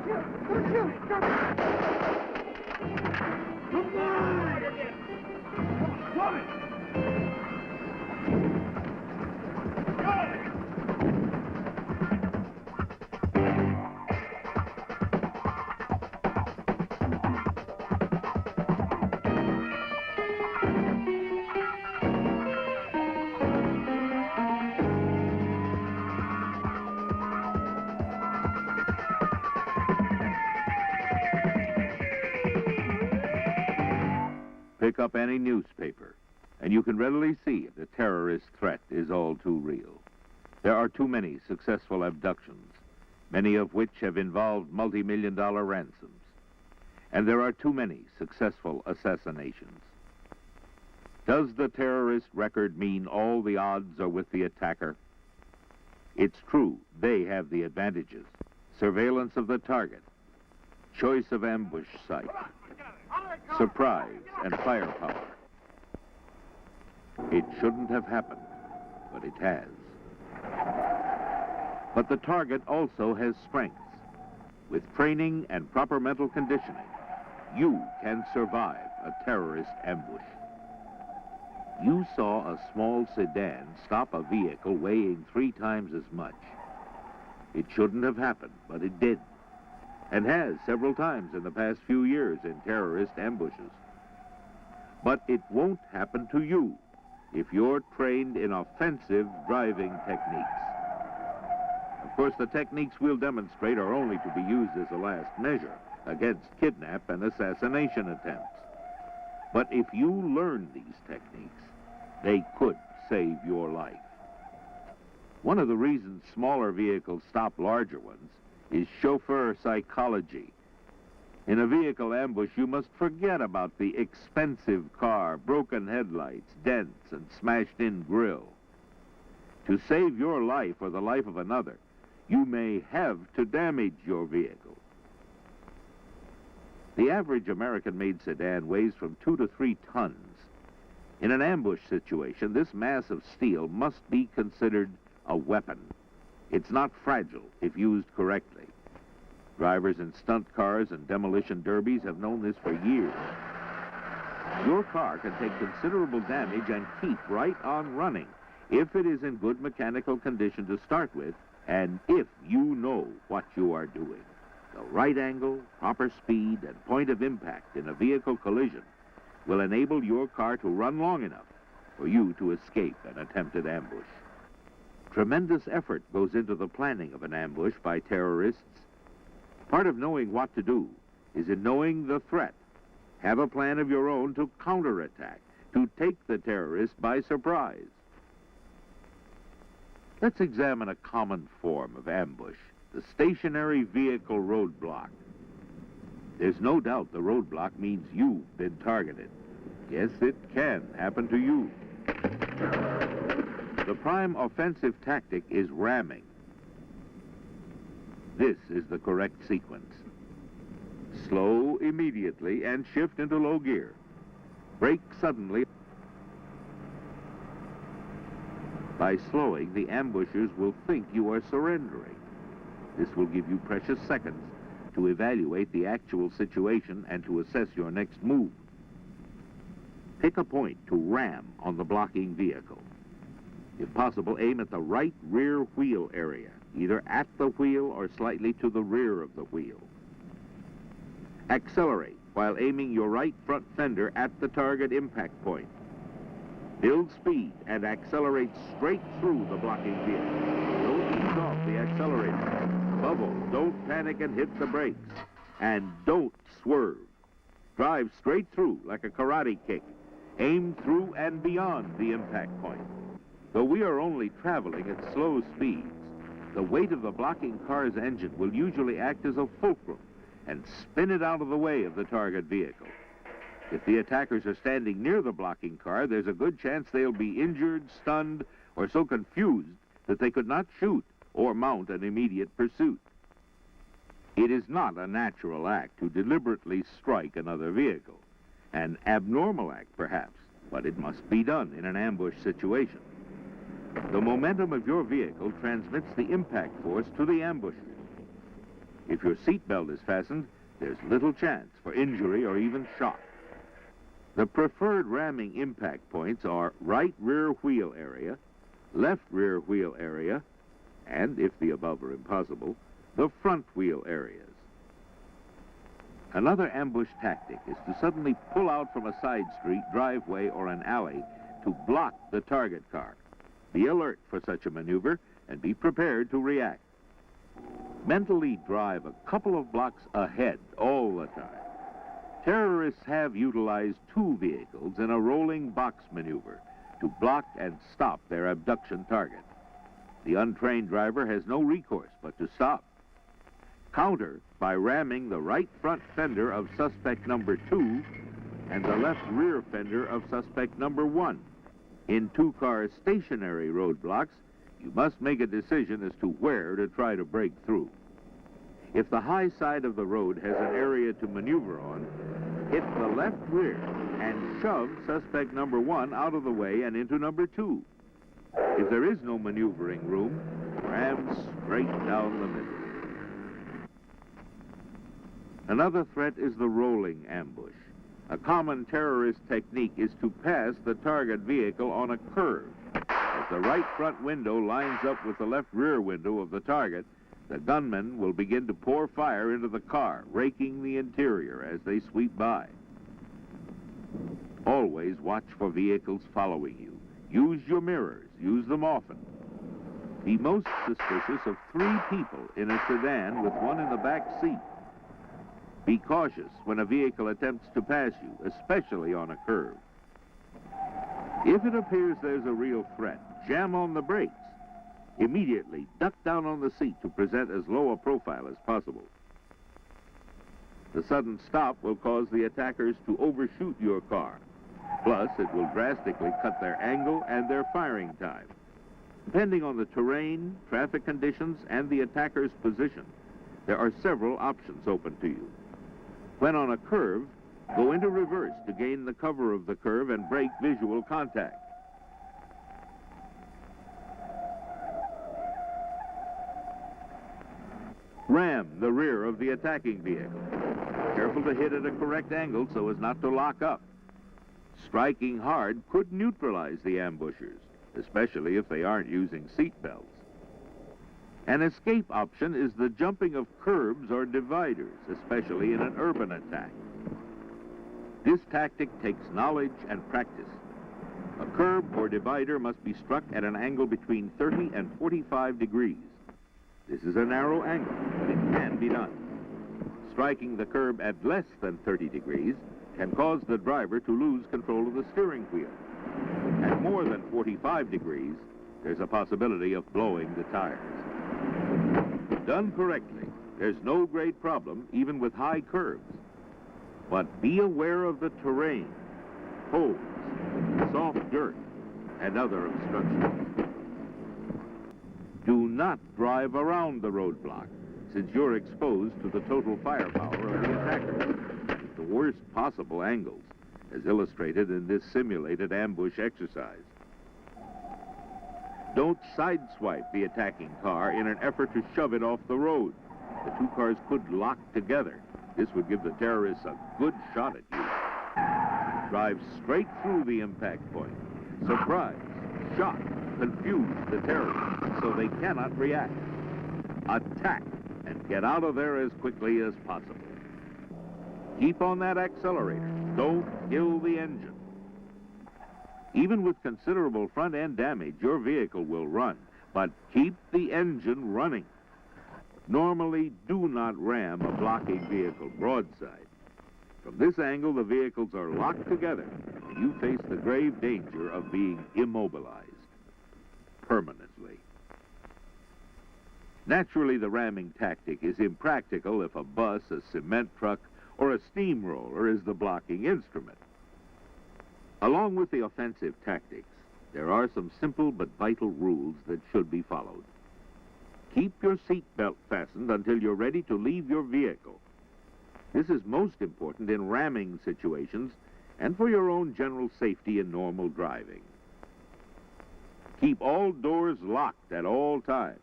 shoot! Don't shoot! Come on! Pick up any newspaper, and you can readily see the terrorist threat is all too real. There are too many successful abductions, many of which have involved multi-million-dollar ransoms. And there are too many successful assassinations. Does the terrorist record mean all the odds are with the attacker? It's true, they have the advantages. Surveillance of the target, choice of ambush site, surprise and firepower. It shouldn't have happened, but it has. But the target also has strengths. With training and proper mental conditioning, you can survive a terrorist ambush. You saw a small sedan stop a vehicle weighing 3 times as much. It shouldn't have happened, but it did, and has several times in the past few years in terrorist ambushes. But it won't happen to you if you're trained in offensive driving techniques. Of course, the techniques we'll demonstrate are only to be used as a last measure against kidnap and assassination attempts. But if you learn these techniques, they could save your life. One of the reasons smaller vehicles stop larger ones is chauffeur psychology. In a vehicle ambush, you must forget about the expensive car, broken headlights, dents, and smashed-in grille. To save your life or the life of another, you may have to damage your vehicle. The average American-made sedan weighs from 2 to 3 tons. In an ambush situation, this mass of steel must be considered a weapon. It's not fragile if used correctly. Drivers in stunt cars and demolition derbies have known this for years. Your car can take considerable damage and keep right on running if it is in good mechanical condition to start with, and if you know what you are doing. The right angle, proper speed, and point of impact in a vehicle collision will enable your car to run long enough for you to escape an attempted ambush. Tremendous effort goes into the planning of an ambush by terrorists. Part of knowing what to do is in knowing the threat. Have a plan of your own to counterattack, to take the terrorist by surprise. Let's examine a common form of ambush, the stationary vehicle roadblock. There's no doubt the roadblock means you've been targeted. Yes, it can happen to you. The prime offensive tactic is ramming. This is the correct sequence. Slow immediately and shift into low gear. Brake suddenly. By slowing, the ambushers will think you are surrendering. This will give you precious seconds to evaluate the actual situation and to assess your next move. Pick a point to ram on the blocking vehicle. If possible, aim at the right rear wheel area, either at the wheel or slightly to the rear of the wheel. Accelerate while aiming your right front fender at the target impact point. Build speed and accelerate straight through the blocking vehicle. Don't ease off the accelerator. Above all, don't panic and hit the brakes. And don't swerve. Drive straight through like a karate kick. Aim through and beyond the impact point. Though we are only traveling at slow speeds, the weight of the blocking car's engine will usually act as a fulcrum and spin it out of the way of the target vehicle. If the attackers are standing near the blocking car, there's a good chance they'll be injured, stunned, or so confused that they could not shoot or mount an immediate pursuit. It is not a natural act to deliberately strike another vehicle. An abnormal act, perhaps, but it must be done in an ambush situation. The momentum of your vehicle transmits the impact force to the ambushers. If your seatbelt is fastened, there's little chance for injury or even shock. The preferred ramming impact points are right rear wheel area, left rear wheel area, and, if the above are impossible, the front wheel areas. Another ambush tactic is to suddenly pull out from a side street, driveway, or an alley to block the target car. Be alert for such a maneuver and be prepared to react. Mentally drive a couple of blocks ahead all the time. Terrorists have utilized two vehicles in a rolling box maneuver to block and stop their abduction target. The untrained driver has no recourse but to stop. Counter by ramming the right front fender of suspect number 2 and the left rear fender of suspect number 1. In two-car stationary roadblocks, you must make a decision as to where to try to break through. If the high side of the road has an area to maneuver on, hit the left rear and shove suspect number 1 out of the way and into number 2. If there is no maneuvering room, ram straight down the middle. Another threat is the rolling ambush. A common terrorist technique is to pass the target vehicle on a curve. As the right front window lines up with the left rear window of the target, the gunman will begin to pour fire into the car, raking the interior as they sweep by. Always watch for vehicles following you. Use your mirrors. Use them often. Be most suspicious of 3 people in a sedan with one in the back seat. Be cautious when a vehicle attempts to pass you, especially on a curve. If it appears there's a real threat, jam on the brakes. Immediately duck down on the seat to present as low a profile as possible. The sudden stop will cause the attackers to overshoot your car. Plus, it will drastically cut their angle and their firing time. Depending on the terrain, traffic conditions, and the attacker's position, there are several options open to you. When on a curve, go into reverse to gain the cover of the curve and break visual contact. Ram the rear of the attacking vehicle. Careful to hit at a correct angle so as not to lock up. Striking hard could neutralize the ambushers, especially if they aren't using seat belts. An escape option is the jumping of curbs or dividers, especially in an urban attack. This tactic takes knowledge and practice. A curb or divider must be struck at an angle between 30 and 45 degrees. This is a narrow angle, but it can be done. Striking the curb at less than 30 degrees can cause the driver to lose control of the steering wheel. At more than 45 degrees, there's a possibility of blowing the tires. Done correctly, there's no great problem even with high curves. But be aware of the terrain, holes, soft dirt, and other obstructions. Do not drive around the roadblock, since you're exposed to the total firepower of the attacker at the worst possible angles, as illustrated in this simulated ambush exercise. Don't sideswipe the attacking car in an effort to shove it off the road. The two cars could lock together. This would give the terrorists a good shot at you. Drive straight through the impact point. Surprise, shock, confuse the terrorists so they cannot react. Attack and get out of there as quickly as possible. Keep on that accelerator. Don't kill the engine. Even with considerable front-end damage, your vehicle will run, but keep the engine running. Normally, do not ram a blocking vehicle broadside. From this angle, the vehicles are locked together, and you face the grave danger of being immobilized permanently. Naturally, the ramming tactic is impractical if a bus, a cement truck, or a steamroller is the blocking instrument. Along with the offensive tactics, there are some simple but vital rules that should be followed. Keep your seatbelt fastened until you're ready to leave your vehicle. This is most important in ramming situations and for your own general safety in normal driving. Keep all doors locked at all times.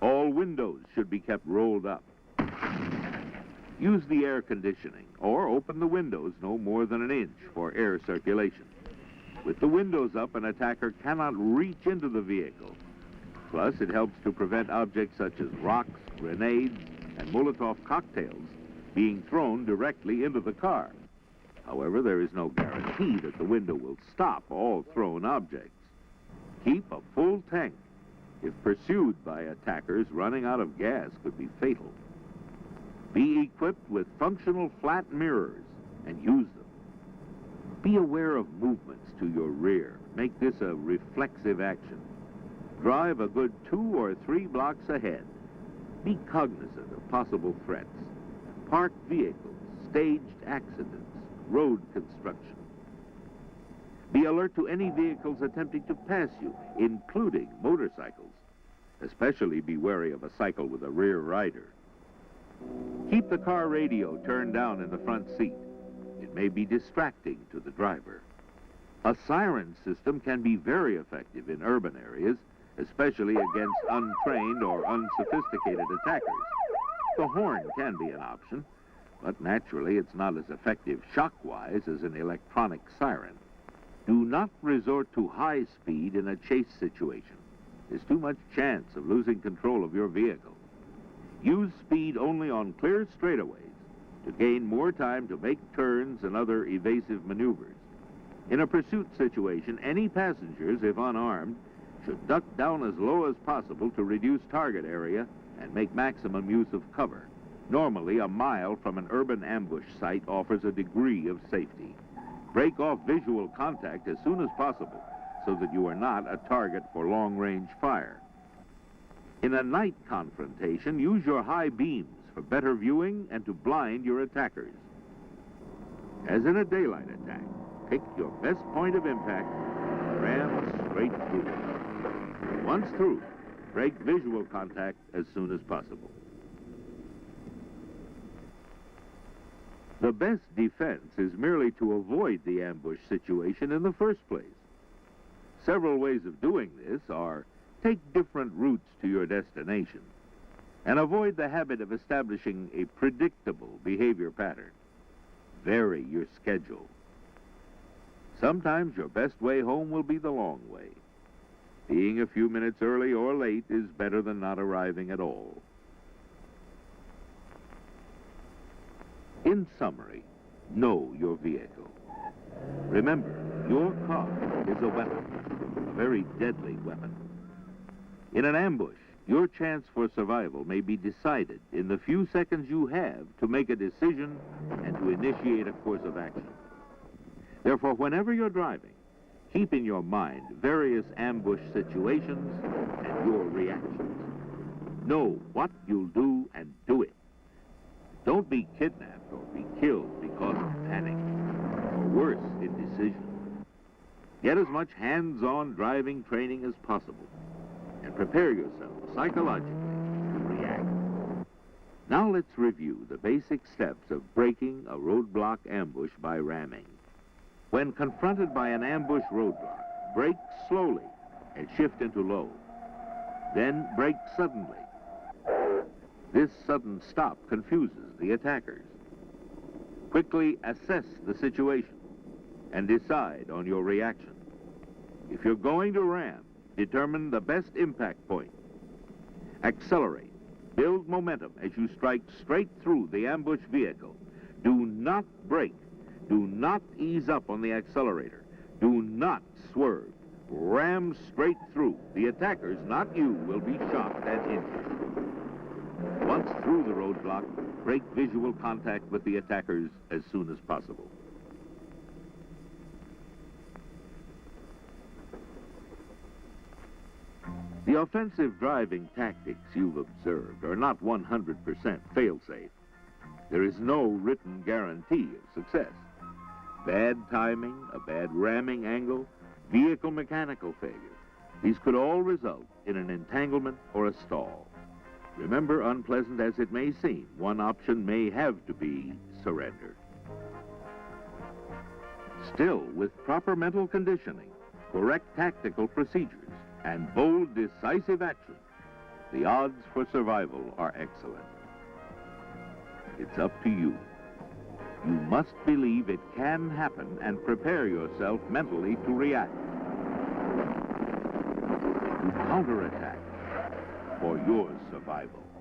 All windows should be kept rolled up. Use the air conditioning or open the windows no more than an inch for air circulation. With the windows up, an attacker cannot reach into the vehicle. Plus, it helps to prevent objects such as rocks, grenades, and Molotov cocktails being thrown directly into the car. However, there is no guarantee that the window will stop all thrown objects. Keep a full tank. If pursued by attackers, running out of gas could be fatal. Be equipped with functional flat mirrors and use them. Be aware of movements to your rear. Make this a reflexive action. Drive a good 2 or 3 blocks ahead. Be cognizant of possible threats. Parked vehicles, staged accidents, road construction. Be alert to any vehicles attempting to pass you, including motorcycles. Especially be wary of a cycle with a rear rider. Keep the car radio turned down in the front seat. It may be distracting to the driver. A siren system can be very effective in urban areas, especially against untrained or unsophisticated attackers. The horn can be an option, but naturally it's not as effective shock-wise as an electronic siren. Do not resort to high speed in a chase situation. There's too much chance of losing control of your vehicle. Use speed only on clear straightaways to gain more time to make turns and other evasive maneuvers. In a pursuit situation, any passengers, if unarmed, should duck down as low as possible to reduce target area and make maximum use of cover. Normally, a mile from an urban ambush site offers a degree of safety. Break off visual contact as soon as possible so that you are not a target for long-range fire. In a night confrontation, use your high beams for better viewing and to blind your attackers. As in a daylight attack, pick your best point of impact and ram straight through it. Once through, break visual contact as soon as possible. The best defense is merely to avoid the ambush situation in the first place. Several ways of doing this are: take different routes to your destination and avoid the habit of establishing a predictable behavior pattern. Vary your schedule. Sometimes your best way home will be the long way. Being a few minutes early or late is better than not arriving at all. In summary, know your vehicle. Remember, your car is a weapon, a very deadly weapon. In an ambush, your chance for survival may be decided in the few seconds you have to make a decision and to initiate a course of action. Therefore, whenever you're driving, keep in your mind various ambush situations and your reactions. Know what you'll do and do it. Don't be kidnapped or be killed because of panic, or worse, indecision. Get as much hands-on driving training as possible, and prepare yourself psychologically to react. Now let's review the basic steps of breaking a roadblock ambush by ramming. When confronted by an ambush roadblock, brake slowly and shift into low. Then brake suddenly. This sudden stop confuses the attackers. Quickly assess the situation and decide on your reaction. If you're going to ram, determine the best impact point. Accelerate. Build momentum as you strike straight through the ambush vehicle. Do not brake. Do not ease up on the accelerator. Do not swerve. Ram straight through. The attackers, not you, will be shot and injured. Once through the roadblock, break visual contact with the attackers as soon as possible. The offensive driving tactics you've observed are not 100% fail-safe. There is no written guarantee of success. Bad timing, a bad ramming angle, vehicle mechanical failure. These could all result in an entanglement or a stall. Remember, unpleasant as it may seem, one option may have to be surrender. Still, with proper mental conditioning, correct tactical procedures, and bold, decisive action, the odds for survival are excellent. It's up to you. You must believe it can happen and prepare yourself mentally to react, to counterattack for your survival.